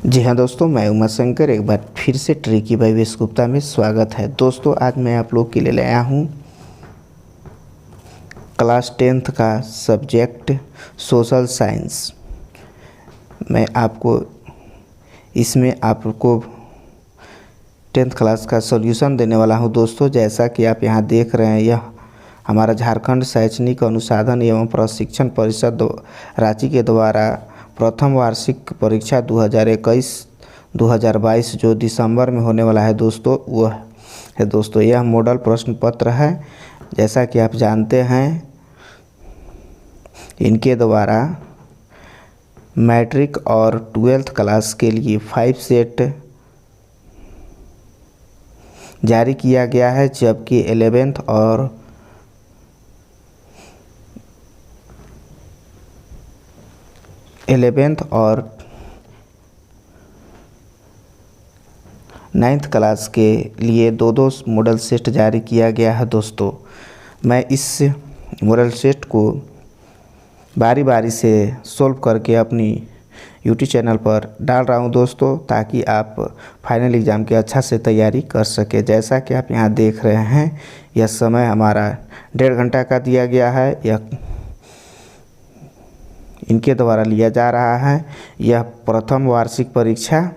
जी हाँ दोस्तों, मैं उमा शंकर एक बार फिर से ट्रिकी बाई वेश गुप्ता में स्वागत है। दोस्तों आज मैं आप लोग के लिए लाया हूँ क्लास 10th का सब्जेक्ट सोशल साइंस। मैं आपको इसमें आपको 10th क्लास का सॉल्यूशन देने वाला हूँ। दोस्तों जैसा कि आप यहाँ देख रहे हैं, यह हमारा झारखंड शैक्षणिक अनुसंधान एवं प्रशिक्षण परिषद रांची के द्वारा प्रथम वार्षिक परीक्षा 2021-2022 जो दिसंबर में होने वाला है दोस्तों, वह है दोस्तों यह मॉडल प्रश्न पत्र है। जैसा कि आप जानते हैं, इनके द्वारा मैट्रिक और 12th क्लास के लिए 5 सेट जारी किया गया है, जबकि 11th और 9th क्लास के लिए दो मॉडल सेट जारी किया गया है। दोस्तों मैं इस मॉडल सेट को बारी बारी से सॉल्व करके अपनी यूट्यूब चैनल पर डाल रहा हूं दोस्तों, ताकि आप फाइनल एग्ज़ाम की अच्छा से तैयारी कर सके। जैसा कि आप यहां देख रहे हैं, यह समय हमारा 1.5 घंटा का दिया गया है। यह इनके द्वारा लिया जा रहा है। यह प्रथम वार्षिक परीक्षा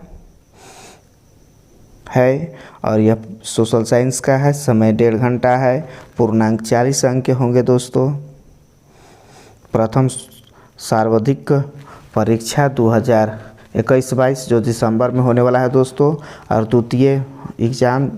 है और यह सोशल साइंस का है। समय 1.5 घंटा है। पूर्णांक 40 अंक के होंगे दोस्तों। प्रथम सर्वाधिक परीक्षा 2021-22 जो दिसंबर में होने वाला है दोस्तों, और द्वितीय एग्ज़ाम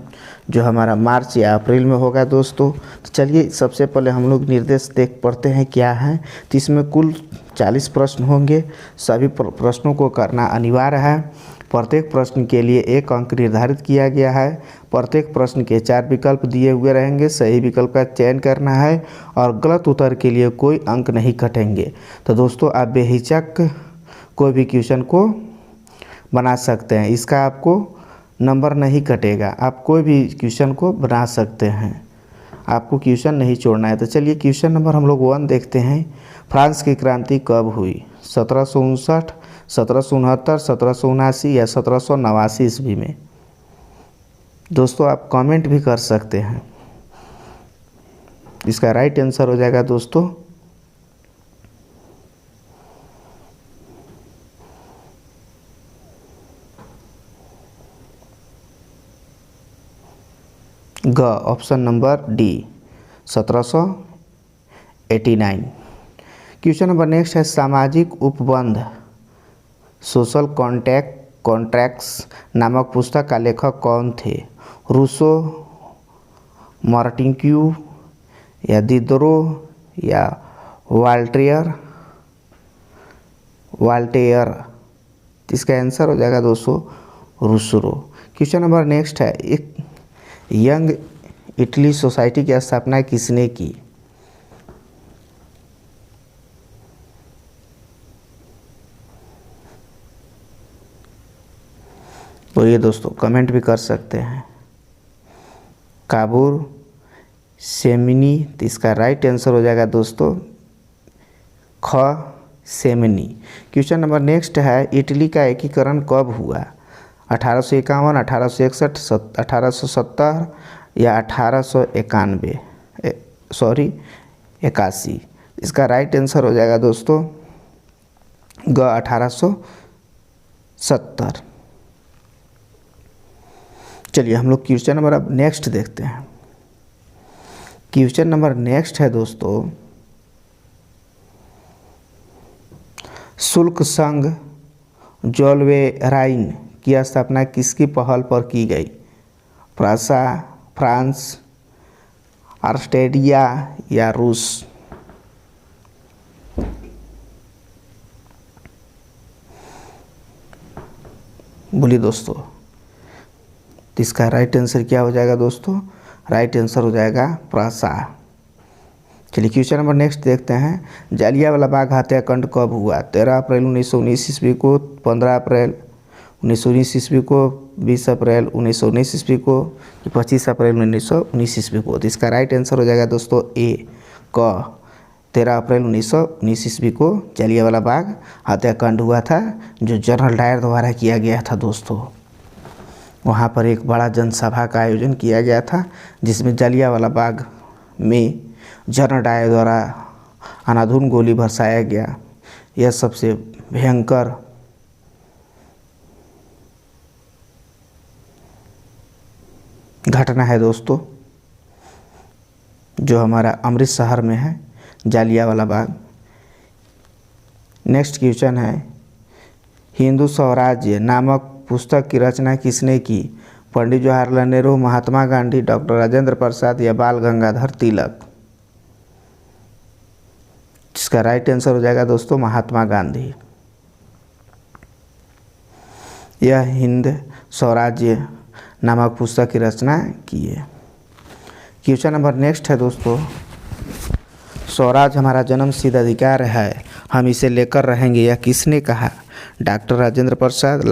जो हमारा मार्च या अप्रैल में होगा दोस्तों। तो चलिए सबसे पहले हम लोग निर्देश देख पढ़ते हैं क्या है। तो इसमें कुल 40 प्रश्न होंगे। सभी प्रश्नों को करना अनिवार्य है। प्रत्येक प्रश्न के लिए 1 अंक निर्धारित किया गया है। प्रत्येक प्रश्न के 4 विकल्प दिए हुए रहेंगे। सही विकल्प का चयन करना है और गलत उत्तर के लिए कोई अंक नहीं कटेंगे। तो दोस्तों आप बेहिचक कोई भी क्वेश्चन को बना सकते हैं, इसका आपको नंबर नहीं कटेगा। आप कोई भी क्वेश्चन को बना सकते हैं, आपको क्वेश्चन नहीं छोड़ना है। तो चलिए क्वेश्चन नंबर हम लोग 1 देखते हैं। फ्रांस की क्रांति कब हुई? 1759, 1769, 1779 या 1789 ईस्वी में? दोस्तों आप कमेंट भी कर सकते हैं। इसका राइट आंसर हो जाएगा दोस्तों ग, option number D, 1789। Question number next है, सामाजिक उपबंध सोशल कॉन्ट्रैक्ट्स नामक पुस्तक का लेखक कौन थे? रूसो, मार्टिन्क्यू या दिदरो या वाल्टेयर? इसका आंसर हो जाएगा दोस्तों रूसो। क्वेश्चन नंबर नेक्स्ट है, एक यंग इटली सोसाइटी की स्थापना किसने की? तो ये दोस्तों कमेंट भी कर सकते हैं। काबूर सेमिनी? तो इसका राइट आंसर हो जाएगा दोस्तों ख, सेमिनी। क्वेश्चन नंबर नेक्स्ट है, इटली का एकीकरण कब हुआ? 1851, 1861, 1870 या 81? इसका राइट आंसर हो जाएगा दोस्तों ग, 1870। चलिए हम लोग क्वेश्चन नंबर अब नेक्स्ट देखते हैं। क्वेश्चन नंबर नेक्स्ट है दोस्तों, शुल्क संघ जोल्वेराइन की स्थापना किसकी पहल पर की गई? फ्रांस, ऑस्ट्रेलिया या रूस? बोलिए दोस्तों। तो इसका राइट आंसर क्या हो जाएगा दोस्तों? राइट आंसर हो जाएगा फ्रांस। चलिए क्वेश्चन नंबर नेक्स्ट देखते हैं। जालियांवाला बाग हत्याकांड कब हुआ? 13 अप्रैल 1919 ईस्वी को, 15 अप्रैल 1919 ईस्वी को, 20 अप्रैल 1919 ईस्वी को, 25 अप्रैल 1919 ईस्वी को? तो इसका राइट आंसर हो जाएगा दोस्तों ए, क, 13 अप्रैल 1919 ईस्वी को जलियांवाला बाग हत्याकांड हुआ था, जो जनरल डायर द्वारा किया गया था दोस्तों। वहाँ पर एक बड़ा जनसभा का आयोजन किया गया था, जिसमें जलियांवाला बाग में जनरल डायर द्वारा अंधाधुंध गोली बरसाया गया। यह सबसे भयंकर घटना है दोस्तों, जो हमारा अमृत शहर में है, जलियांवाला बाग। नेक्स्ट क्वेश्चन है, हिंदू स्वराज्य नामक पुस्तक की रचना किसने की? पंडित जवाहरलाल नेहरू, महात्मा गांधी, डॉक्टर राजेंद्र प्रसाद या बाल गंगाधर तिलक? इसका राइट आंसर हो जाएगा दोस्तों महात्मा गांधी। यह हिंद स्वराज्य नामक पुस्तक की रचना की है। क्वेश्चन नंबर नेक्स्ट है दोस्तों, स्वराज हमारा जन्मसिद्ध अधिकार है, हम इसे लेकर रहेंगे, यह किसने कहा? डॉक्टर राजेंद्र प्रसाद,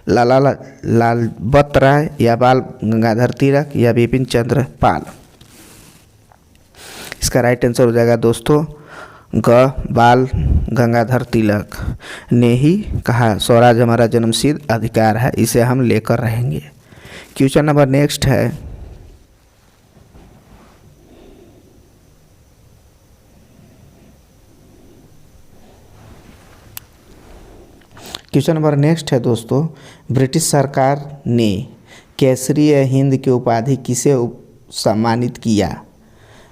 लालबत राय या बाल गंगाधर तिलक या बिपिन चंद्र पाल? इसका राइट आंसर हो जाएगा दोस्तों बाल गंगाधर तिलक ने ही कहा स्वराज हमारा जन्मसिद्ध अधिकार है, इसे हम लेकर रहेंगे। क्वेश्चन नंबर नेक्स्ट है, क्वेश्चन नंबर नेक्स्ट है दोस्तों, ब्रिटिश सरकार ने केसरी हिंद की उपाधि किसे सम्मानित किया?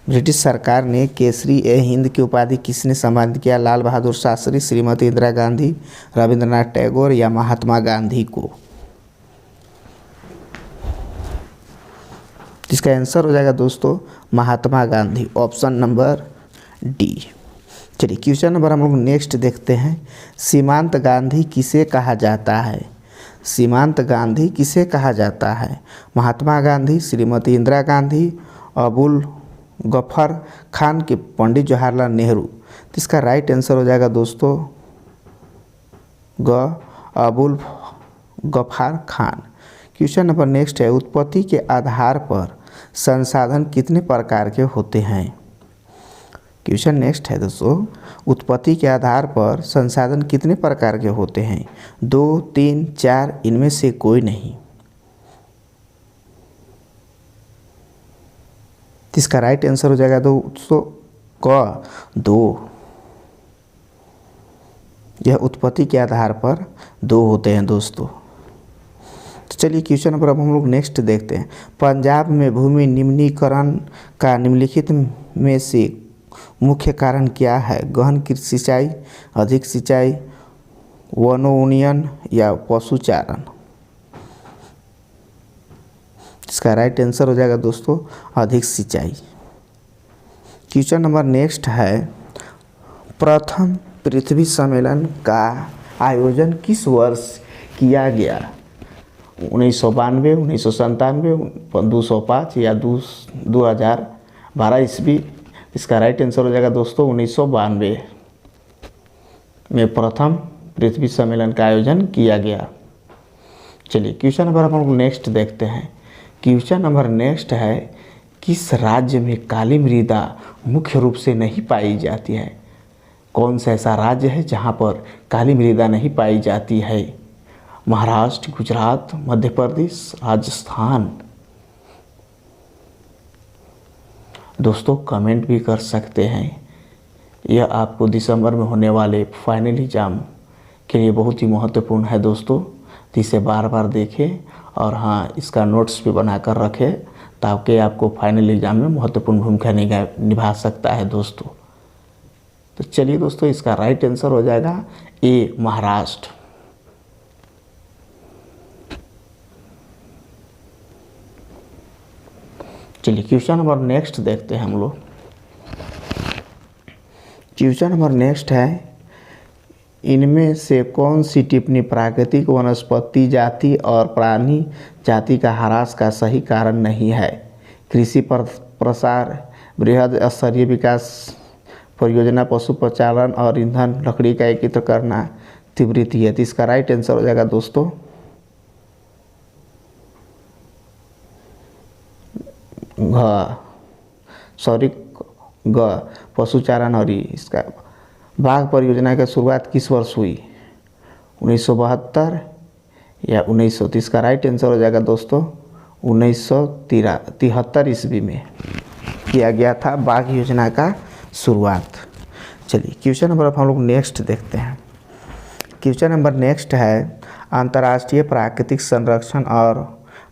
ब्रिटिश सरकार ने केसरी हिंद की उपाधि किसने सम्मानित किया? लाल बहादुर शास्त्री, श्रीमती इंदिरा गांधी, रविंद्रनाथ टैगोर या महात्मा गांधी को? इसका आंसर हो जाएगा दोस्तों Mahatma Gandhi, option number D. चलिए क्वेश्चन नंबर हम लोग नेक्स्ट देखते हैं, सीमांत गांधी किसे कहा जाता है? सीमांत गांधी किसे कहा जाता है? महात्मा गांधी, श्रीमती इंदिरा गांधी, अबुल गफर खान के पंडित जवाहरलाल नेहरू? तो इसका राइट आंसर हो जाएगा दोस्तों Abul Gaffar Khan. Question number next है, उत्पत्ति के आधार पर संसाधन कितने प्रकार के होते हैं? क्वेश्चन नेक्स्ट है दोस्तों, उत्पत्ति के आधार पर संसाधन कितने प्रकार के होते हैं? 2, 3, 4, इनमें से कोई नहीं। इसका राइट आंसर हो जाएगा दोस्तों दो। यह उत्पत्ति के आधार पर 2 होते हैं दोस्तों। तो चलिए क्वेश्चन नंबर अब हम लोग नेक्स्ट देखते हैं, पंजाब में भूमि निम्नीकरण का निम्नलिखित में से मुख्य कारण क्या है? गहन सिंचाई, अधिक सिंचाई, वनोन्मूलन या पशुचारण? इसका राइट आंसर हो जाएगा दोस्तों अधिक सिंचाई। क्वेश्चन नंबर नेक्स्ट है, प्रथम पृथ्वी सम्मेलन का आयोजन किस वर्ष किया गया? 1992, 1997, 205 या 2012 ईस्वी? इसका राइट आंसर हो जाएगा दोस्तों 1992 में प्रथम पृथ्वी सम्मेलन का आयोजन किया गया। चलिए क्वेश्चन नंबर हम लोग नेक्स्ट देखते हैं। क्वेश्चन नंबर नेक्स्ट है, किस राज्य में काली मृदा मुख्य रूप से नहीं पाई जाती है? कौन सा ऐसा राज्य है जहाँ पर काली मृदा नहीं पाई जाती है? महाराष्ट्र, गुजरात, मध्य प्रदेश, राजस्थान? दोस्तों कमेंट भी कर सकते हैं। यह आपको दिसंबर में होने वाले फाइनल एग्ज़ाम के लिए बहुत ही महत्वपूर्ण है दोस्तों, तो इसे बार बार देखें और हाँ इसका नोट्स भी बना कर रखें, ताकि आपको फाइनल एग्ज़ाम में महत्वपूर्ण भूमिका निभा सकता है दोस्तों। तो चलिए दोस्तों, इसका राइट आंसर हो जाएगा ए, महाराष्ट्र। चलिए क्वेश्चन नंबर नेक्स्ट देखते हैं हम लोग। क्वेश्चन नंबर नेक्स्ट है, इनमें से कौन सी टिप्पणी प्राकृतिक वनस्पति जाति और प्राणी जाति का ह्रास का सही कारण नहीं है? कृषि प्रसार, बृहद स्तरीय विकास परियोजना, पशु प्रचालन और ईंधन, लकड़ी का एकत्र करना, तीव्रता है? तो इसका राइट आंसर हो जाएगा दोस्तों पशु चारा नौरी। इसका बाघ परियोजना की शुरुआत किस वर्ष हुई? 1972 या 1930? का राइट आंसर हो जाएगा दोस्तों 1973 ईस्वी में किया गया था बाघ योजना का शुरुआत। चलिए क्वेश्चन नंबर हम लोग नेक्स्ट देखते हैं। क्वेश्चन नंबर नेक्स्ट है अंतर्राष्ट्रीय प्राकृतिक संरक्षण और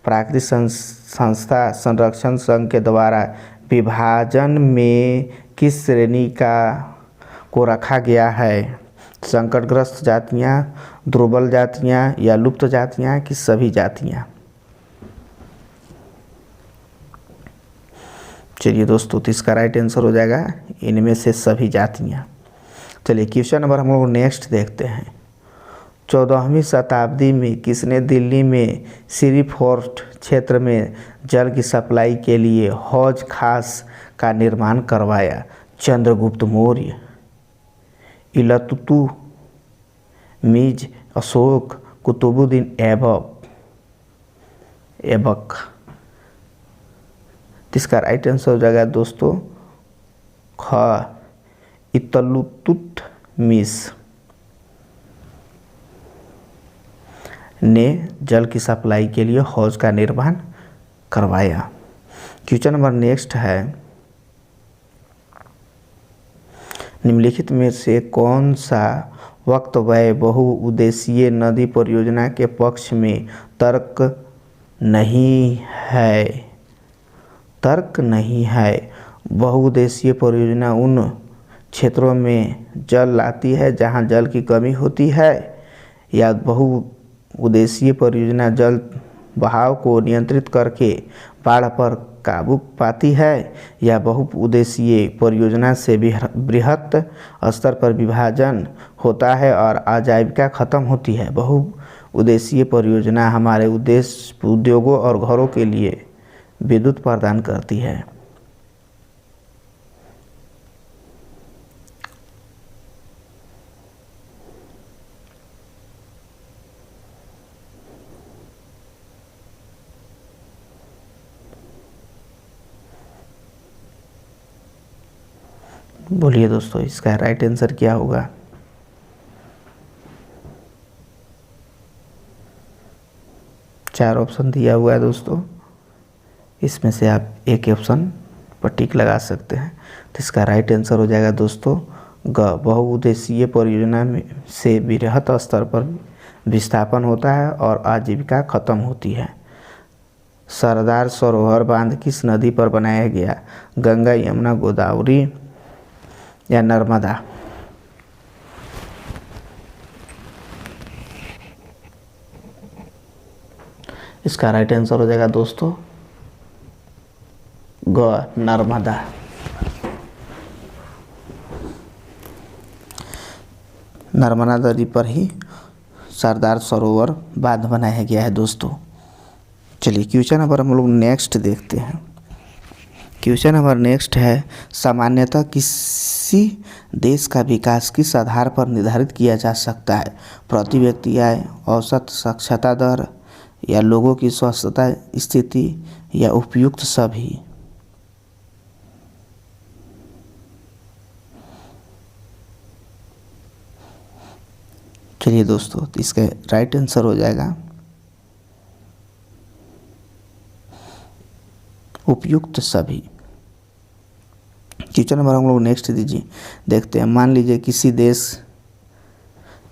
प्राकृतिक संस्था संरक्षण संघ के द्वारा विभाजन में किस श्रेणी को रखा गया है? संकटग्रस्त जातियाँ, दुर्बल जातियाँ या लुप्त जातियाँ कि सभी जातियाँ? चलिए दोस्तों, तो इसका राइट आंसर हो जाएगा इनमें से सभी जातियाँ। चलिए क्वेश्चन नंबर हम लोग नेक्स्ट देखते हैं। 14वीं शताब्दी में किसने दिल्ली में सिरी फोर्ट क्षेत्र में जल की सप्लाई के लिए हौज खास का निर्माण करवाया? चंद्रगुप्त मौर्य, इलतुतमिश, अशोक, कुतुबुद्दीन ऐबक। इसका राइट आंसर हो जाएगा दोस्तों ख, इलतुतमिश ने जल की सप्लाई के लिए हौज का निर्माण करवाया। क्वेश्चन नंबर नेक्स्ट है निम्नलिखित में से कौन सा वक्तव्य बहुउद्देशीय नदी परियोजना के पक्ष में तर्क नहीं है? तर्क नहीं है। बहुउद्देशीय परियोजना उन क्षेत्रों में जल लाती है जहां जल की कमी होती है, या बहुउद्देशीय परियोजना जल बहाव को नियंत्रित करके बाढ़ पर काबू पाती है, या बहुउद्देशीय परियोजना से बृहत स्तर पर विभाजन होता है और आजीविका खत्म होती है। बहुउद्देशीय परियोजना हमारे उद्योगों और घरों के लिए विद्युत प्रदान करती है। बोलिए दोस्तों, इसका राइट आंसर क्या होगा? चार ऑप्शन दिया हुआ है दोस्तों, इसमें से आप एक ऑप्शन पर टिक लगा सकते हैं। तो इसका राइट आंसर हो जाएगा दोस्तों ग, बहुउद्देशीय परियोजना में से बृहत स्तर पर विस्थापन होता है और आजीविका खत्म होती है। सरदार सरोवर बांध किस नदी पर बनाया गया? गंगा, यमुना, गोदावरी या नर्मदा? इसका राइट आंसर हो जाएगा दोस्तों ग, नर्मदा। नर्मदा नदी पर ही सरदार सरोवर बांध बनाया गया है दोस्तों। चलिए क्वेश्चन नंबर हम लोग नेक्स्ट देखते हैं। क्वेश्चन नंबर नेक्स्ट है सामान्यतः किसी देश का विकास किस आधार पर निर्धारित किया जा सकता है? प्रति व्यक्ति आय, औसत साक्षरता दर, या लोगों की स्वास्थ्य स्थिति, या उपयुक्त सभी? चलिए दोस्तों, तो इसका राइट आंसर हो जाएगा उपयुक्त सभी। क्वेश्चन नंबर हम लोग नेक्स्ट देखते हैं। मान लीजिए किसी देश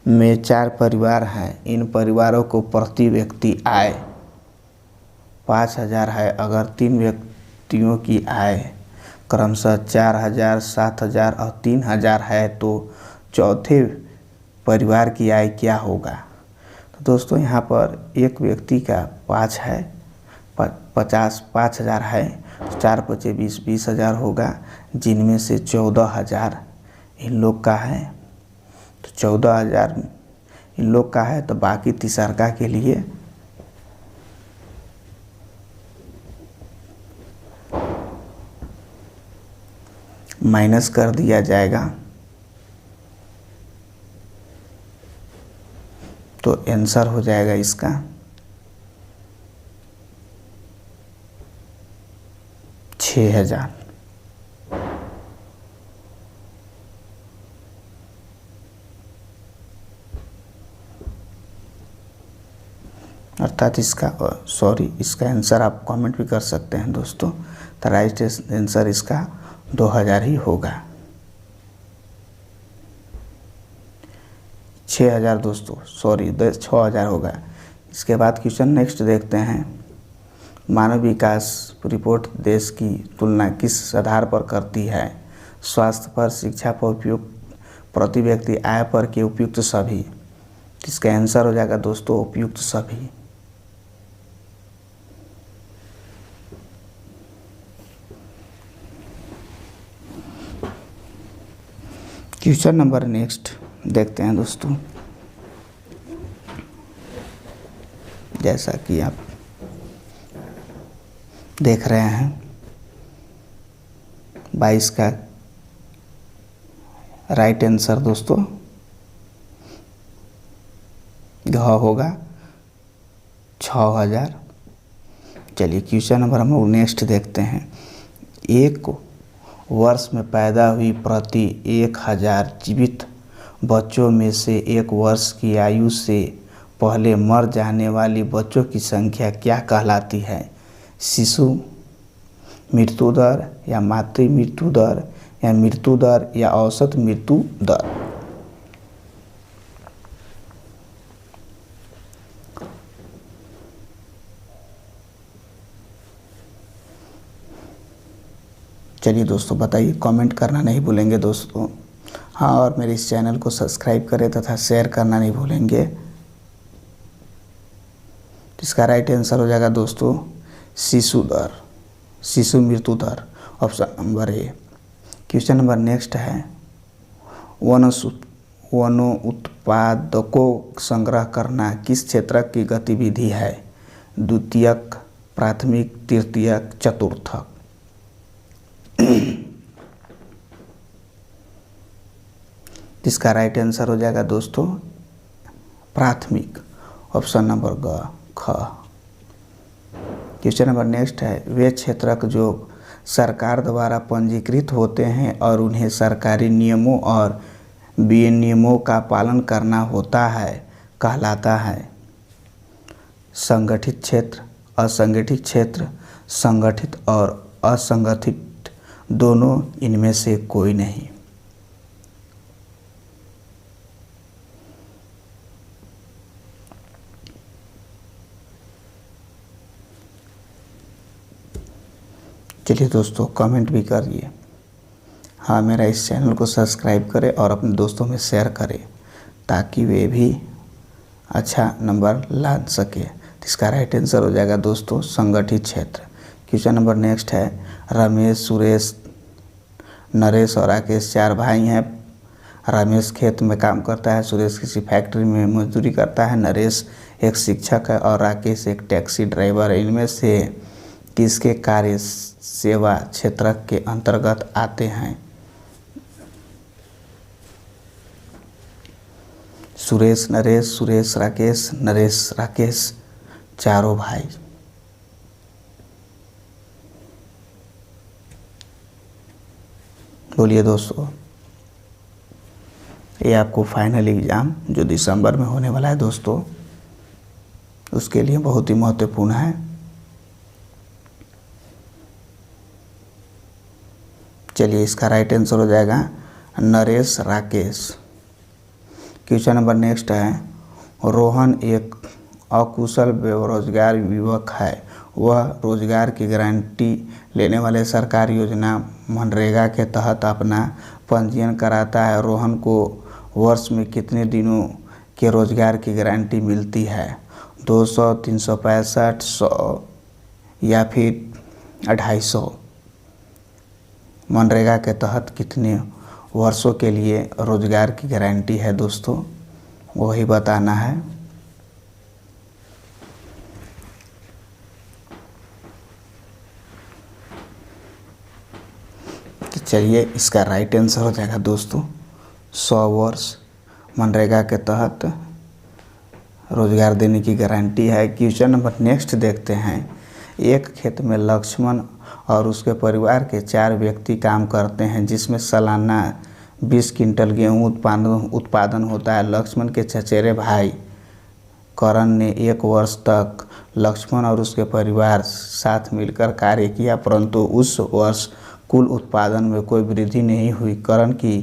में 4 परिवार हैं। इन परिवारों को प्रति व्यक्ति आय 5,000 है। अगर 3 व्यक्तियों की आय क्रमशः 4,000, 7,000 और 3,000 है तो चौथे परिवार की आय क्या होगा? तो दोस्तों यहाँ पर एक व्यक्ति का 5 है, 5,000 है, 4 × 5 = 20,000 होगा, जिनमें से 14,000 इन लोग का है। तो 14,000 इन लोग का है, तो बाकी तीसरका के लिए माइनस कर दिया जाएगा। तो आंसर हो जाएगा इसका 6,000। अर्थात इसका इसका आंसर आप कमेंट भी कर सकते हैं दोस्तों। तो राइट आंसर इसका 2000 ही होगा। 6000 दोस्तों, 6000 होगा। इसके बाद क्वेश्चन नेक्स्ट देखते हैं। मानव विकास रिपोर्ट देश की तुलना किस आधार पर करती है? स्वास्थ्य पर, शिक्षा पर, उपयुक्त प्रति व्यक्ति आय पर के उपयुक्त सभी? इसका आंसर हो जाएगा दोस्तों उपयुक्त सभी। क्वेश्चन नंबर नेक्स्ट देखते हैं दोस्तों। जैसा कि आप देख रहे हैं 22 का राइट आंसर दोस्तों घ होगा 6000। चलिए क्वेश्चन नंबर हम लोग नेक्स्ट देखते हैं। एक वर्ष में पैदा हुई प्रति 1000 जीवित बच्चों में से 1 वर्ष की आयु से पहले मर जाने वाली बच्चों की संख्या क्या कहलाती है? शिशु मृत्यु दर या मातृ मृत्यु दर या मृत्यु दर या औसत मृत्यु दर? चलिए दोस्तों बताइए, कमेंट करना नहीं भूलेंगे दोस्तों। हाँ, और मेरे इस चैनल को सब्सक्राइब करें तथा शेयर करना नहीं भूलेंगे। इसका राइट आंसर हो जाएगा दोस्तों शिशु दर, शिशु मृत्यु दर, option number A. Question number next है। वनोत्पादकों संग्रह करना किस क्षेत्र की गतिविधि है? द्वितीयक, प्राथमिक, तृतीयक, चतुर्थक? इसका राइट आंसर हो जाएगा दोस्तों प्राथमिक, ऑप्शन नंबर ख। क्वेश्चन नंबर नेक्स्ट है। वे क्षेत्रक जो सरकार द्वारा पंजीकृत होते हैं और उन्हें सरकारी नियमों और विनियमों का पालन करना होता है कहलाता है? संगठित क्षेत्र, असंगठित क्षेत्र, संगठित और असंगठित दोनों, इनमें से कोई नहीं? चलिए दोस्तों कमेंट भी करिए। हाँ, मेरा इस चैनल को सब्सक्राइब करें और अपने दोस्तों में शेयर करें ताकि वे भी अच्छा नंबर ला सके। इसका राइट आंसर हो जाएगा दोस्तों संगठित क्षेत्र। क्वेश्चन नंबर नेक्स्ट है। रमेश, सुरेश, नरेश और राकेश 4 भाई हैं। रमेश खेत में काम करता है, सुरेश किसी फैक्ट्री में मजदूरी करता है, नरेश एक शिक्षक है और राकेश एक टैक्सी ड्राइवर है। इनमें से किसके कार्य सेवा क्षेत्र के अंतर्गत आते हैं? सुरेश नरेश, सुरेश राकेश, नरेश राकेश, चारों भाई। बोलिए दोस्तों। ये आपको फाइनल एग्ज़ाम जो दिसंबर में होने वाला है दोस्तों, उसके लिए बहुत ही महत्वपूर्ण है। चलिए इसका राइट आंसर हो जाएगा Naresh Rakesh. Question number next है। रोहन एक अकुशल बेरोजगार युवक है। वह रोजगार की गारंटी लेने वाले सरकारी योजना मनरेगा के तहत अपना पंजीयन कराता है। रोहन को वर्ष में कितने दिनों के रोजगार की गारंटी मिलती है? 200, 365, 100 या फिर 250? मनरेगा के तहत कितने वर्षों के लिए रोजगार की गारंटी है दोस्तों, वही बताना है। तो चलिए इसका राइट आंसर हो जाएगा दोस्तों 100 वर्ष मनरेगा के तहत रोजगार देने की गारंटी है। क्वेश्चन नंबर नेक्स्ट देखते हैं। एक खेत में लक्ष्मण और उसके परिवार के 4 व्यक्ति काम करते हैं, जिसमें सालाना 20 क्विंटल गेहूँ उत्पादन होता है। लक्ष्मण के चचेरे भाई करण ने 1 वर्ष तक लक्ष्मण और उसके परिवार साथ मिलकर कार्य किया, परंतु उस वर्ष कुल उत्पादन में कोई वृद्धि नहीं हुई। करण की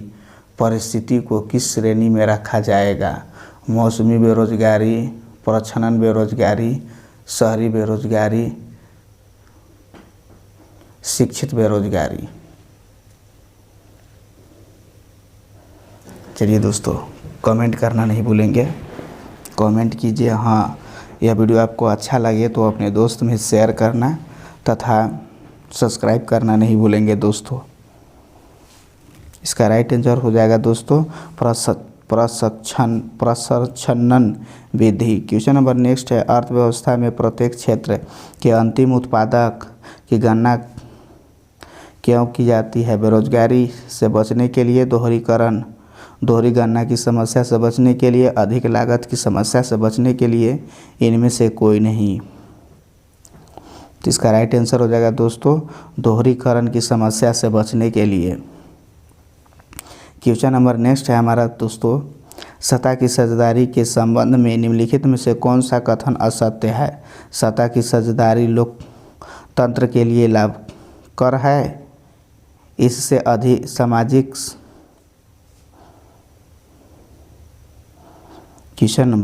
परिस्थिति को किस श्रेणी में रखा जाएगा? मौसमी बेरोजगारी, प्रच्छन्न बेरोजगारी, शहरी बेरोजगारी, शिक्षित बेरोजगारी। चलिए दोस्तों, कमेंट करना नहीं भूलेंगे, कमेंट कीजिए। हाँ, यह वीडियो आपको अच्छा लगे तो अपने दोस्त में शेयर करना तथा सब्सक्राइब करना नहीं भूलेंगे दोस्तों। इसका राइट आंसर हो जाएगा दोस्तों प्रसंस्करण विधि। क्वेश्चन नंबर नेक्स्ट है, अर्थव्यवस्था में प्रत्येक क्षेत्र के अंतिम उत्पादक की गणना क्यों की जाती है? बेरोजगारी से बचने के लिए, दोहरीकरण, दोहरी गणना की समस्या से बचने के लिए, अधिक लागत की समस्या से बचने के लिए, इनमें से कोई नहीं। तो इसका राइट आंसर हो जाएगा दोस्तों दोहरीकरण की समस्या से बचने के लिए। क्वेश्चन नंबर नेक्स्ट है हमारा दोस्तों, सतह की साझेदारी के संबंध में निम्नलिखित में से कौन सा कथन असत्य है? सतह की साझेदारी लोकतंत्र के लिए लाभकर है, इससे अधिक सामाजिक क्वेश्चन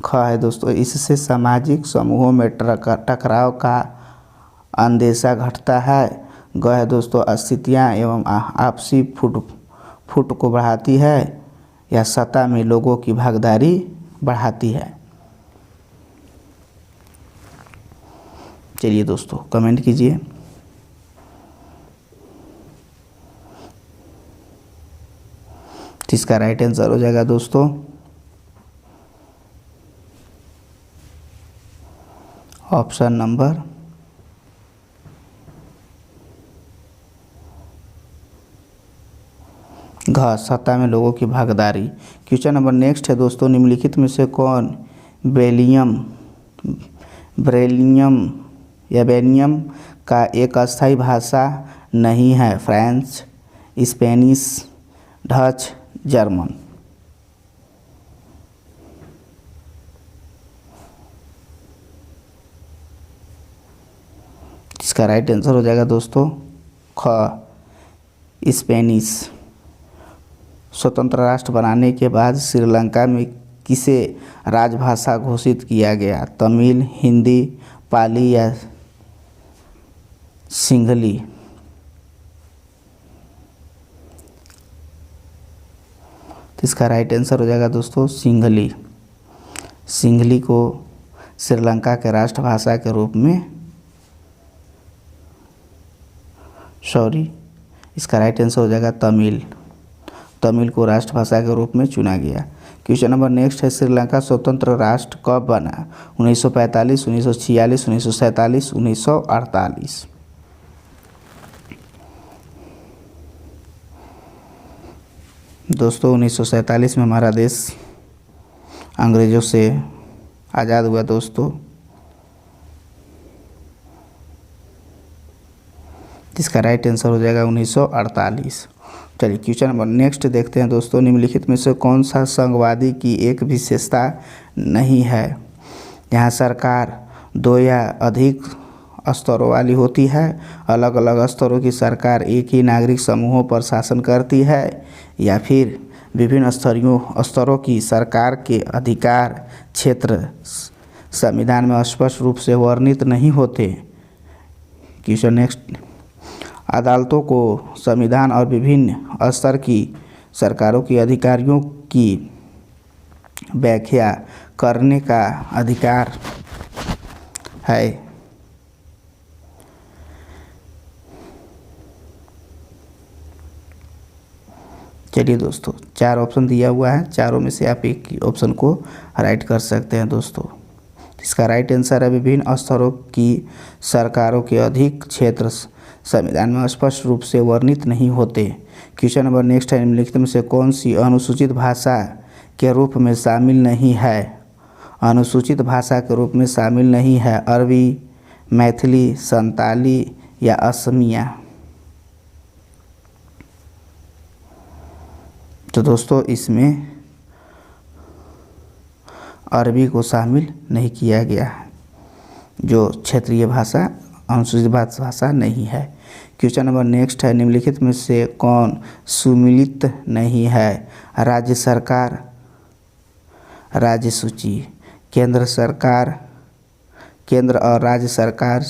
ख है दोस्तों, इससे सामाजिक समूहों में टकराव का अंदेशा घटता है। ग है दोस्तों, स्थितियाँ एवं आपसी फुट को बढ़ाती है, या सत्ता में लोगों की भागीदारी बढ़ाती है। चलिए दोस्तों, कमेंट कीजिए। इसका राइट आंसर हो जाएगा दोस्तों ऑप्शन नंबर घ, सत्ता में लोगों की भागीदारी। क्वेश्चन नंबर नेक्स्ट है दोस्तों, निम्नलिखित में से कौन बेनियम का एक अस्थायी भाषा नहीं है? French, Spanish, Dutch, German. इसका राइट आंसर हो जाएगा दोस्तों ख, स्पेनिश। स्वतंत्र राष्ट्र बनाने के बाद श्रीलंका में किसे राजभाषा घोषित किया गया? तमिल, हिंदी, पाली या सिंहली? तो इसका राइट आंसर हो जाएगा दोस्तों सिंहली। सिंहली को श्रीलंका के राष्ट्रभाषा के रूप में इसका राइट आंसर हो जाएगा तमिल। तमिल को राष्ट्रभाषा के रूप में चुना गया। क्वेश्चन नंबर नेक्स्ट है, श्रीलंका स्वतंत्र राष्ट्र कब बना? 1945, 1946, 1947, 1948? दोस्तों 1947 में हमारा देश अंग्रेज़ों से आज़ाद हुआ दोस्तों। इसका राइट आंसर हो जाएगा 1948। चलिए क्वेश्चन नंबर नेक्स्ट देखते हैं दोस्तों, निम्नलिखित में से कौन सा संघवादी की एक विशेषता नहीं है? यहाँ सरकार 2 या अधिक स्तरों वाली होती है, अलग अलग स्तरों की सरकार एक ही नागरिक समूहों पर शासन करती है, या फिर विभिन्न स्तरों की सरकार के अधिकार क्षेत्र संविधान में स्पष्ट रूप से वर्णित नहीं होते। क्वेश्चन नेक्स्ट, अदालतों को संविधान और विभिन्न स्तर की सरकारों के अधिकारियों की व्याख्या करने का अधिकार है। चलिए दोस्तों, 4 ऑप्शन दिया हुआ है, चारों में से आप एक ऑप्शन को राइट कर सकते हैं दोस्तों। इसका राइट आंसर है विभिन्न स्तरों की सरकारों के अधिक क्षेत्र संविधान में स्पष्ट रूप से वर्णित नहीं होते। क्वेश्चन नंबर नेक्स्ट है, निम्नलिखित में से कौन सी अनुसूचित भाषा के रूप में शामिल नहीं है? अनुसूचित भाषा के रूप में शामिल नहीं है अरबी, मैथिली, संताली या असमिया? तो दोस्तों इसमें अरबी को शामिल नहीं किया गया है, जो क्षेत्रीय भाषा अनुसूचित भाषा नहीं है। क्वेश्चन नंबर नेक्स्ट है, निम्नलिखित में से कौन सुमेलित नहीं है? राज्य सरकार राज्य सूची, केंद्र सरकार केंद्र और राज्य सरकार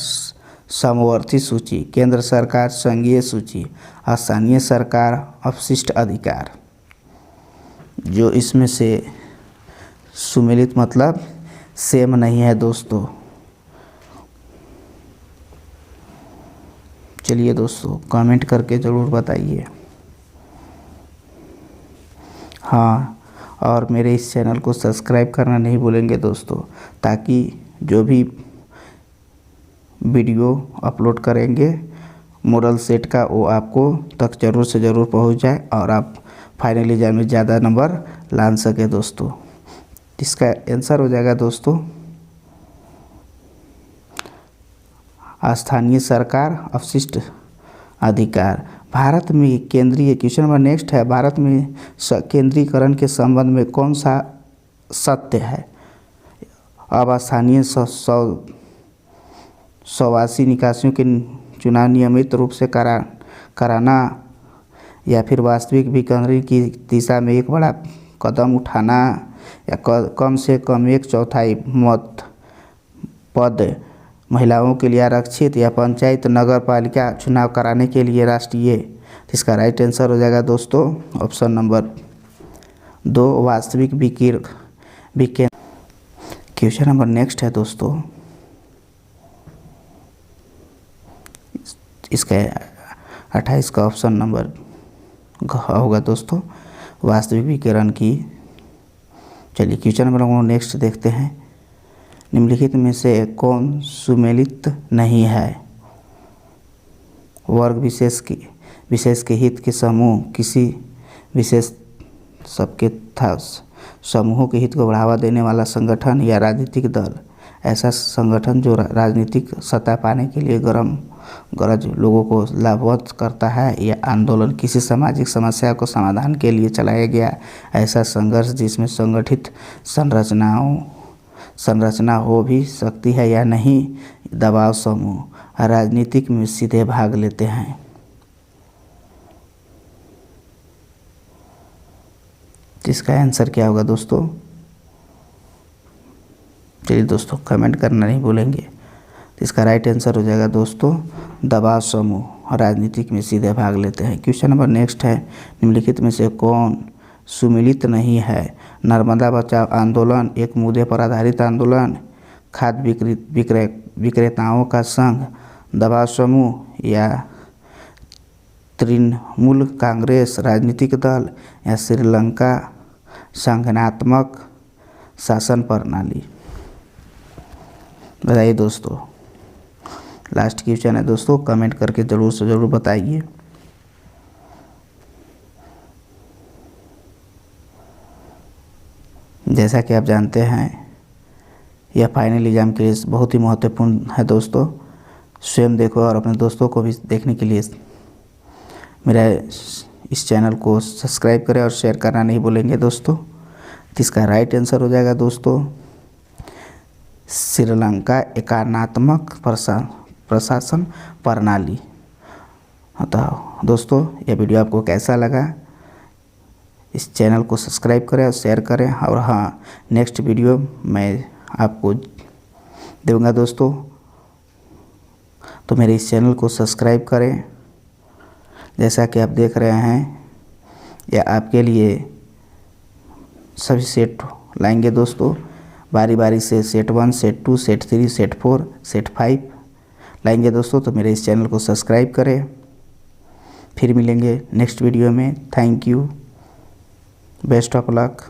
समवर्ती सूची, केंद्र सरकार संघीय सूची, स्थानीय सरकार अपशिष्ट अधिकार। जो इसमें से सुमेलित मतलब सेम नहीं है दोस्तों। चलिए दोस्तों कमेंट करके ज़रूर बताइए। हाँ, और मेरे इस चैनल को सब्सक्राइब करना नहीं भूलेंगे दोस्तों, ताकि जो भी वीडियो अपलोड करेंगे मॉडल सेट का वो आपको तक ज़रूर से ज़रूर पहुंच जाए और आप फाइनल एग्जाम में ज़्यादा नंबर ला सके दोस्तों। इसका आंसर हो जाएगा दोस्तों स्थानीय सरकार अपशिष्ट अधिकार। भारत में केंद्रीय क्वेश्चन नंबर नेक्स्ट है, भारत में केंद्रीकरण के संबंध में कौन सा सत्य है? अब स्थानीय स्वासी निकासियों के चुनाव नियमित रूप से कराना या फिर वास्तविक विकेंद्रीकरण की दिशा में एक बड़ा कदम उठाना या कम से कम 1/4 मत पद महिलाओं के लिए आरक्षित या पंचायत नगर पालिका चुनाव कराने के लिए राष्ट्रीय। इसका राइट आंसर हो जाएगा दोस्तों ऑप्शन नंबर 2 वास्तविक विकेंद्रीकरण। क्वेश्चन नंबर नेक्स्ट है दोस्तों, इसका 28 का ऑप्शन नंबर होगा दोस्तों वास्तविक विकिरण की। चलिए क्वेश्चन नंबर नेक्स्ट देखते हैं, निम्नलिखित में से कौन सुमेलित नहीं है? वर्ग विशेष के हित के समूह, किसी विशेष सबके समूहों के हित को बढ़ावा देने वाला संगठन या राजनीतिक दल। ऐसा संगठन जो राजनीतिक सत्ता पाने के लिए गरज लोगों को लाभवत करता है, या आंदोलन किसी सामाजिक समस्या को समाधान के लिए चलाया गया ऐसा संघर्ष जिसमें संगठित संरचना हो भी सकती है या नहीं। दबाव समूह राजनीतिक में सीधे भाग लेते हैं। इसका आंसर क्या होगा दोस्तों? चलिए दोस्तों कमेंट करना नहीं भूलेंगे। इसका राइट आंसर हो जाएगा दोस्तों दबाव समूह राजनीतिक में सीधे भाग लेते हैं। क्वेश्चन नंबर नेक्स्ट है, निम्नलिखित में से कौन सुमेलित नहीं है? नर्मदा बचाओ आंदोलन एक मुद्दे पर आधारित आंदोलन, खाद्य विक्रेताओं का संघ, दबाव समूह या तृणमूल कांग्रेस राजनीतिक दल, या श्रीलंका संगठनात्मक शासन प्रणाली। बताइए दोस्तों, लास्ट क्वेश्चन है दोस्तों, कमेंट करके ज़रूर से ज़रूर बताइए। जैसा कि आप जानते हैं यह फाइनल एग्ज़ाम के लिए बहुत ही महत्वपूर्ण है दोस्तों। स्वयं देखो और अपने दोस्तों को भी देखने के लिए मेरा इस चैनल को सब्सक्राइब करें और शेयर करना नहीं भूलेंगे दोस्तों। इसका राइट आंसर हो जाएगा दोस्तों श्रीलंका एकात्मक प्रशासन प्रणाली। तो दोस्तों यह वीडियो आपको कैसा लगा? इस चैनल को सब्सक्राइब करें और शेयर करें, और हाँ नेक्स्ट वीडियो मैं आपको दूंगा दोस्तों, तो मेरे इस चैनल को सब्सक्राइब करें। जैसा कि आप देख रहे हैं यह आपके लिए सभी सेट लाएंगे दोस्तों, बारी बारी से set 1, set 2, set 3, set 4, set 5 लाएंगे दोस्तों। तो मेरे इस चैनल को सब्सक्राइब करें। फिर मिलेंगे नेक्स्ट वीडियो में। Thank you, best of luck.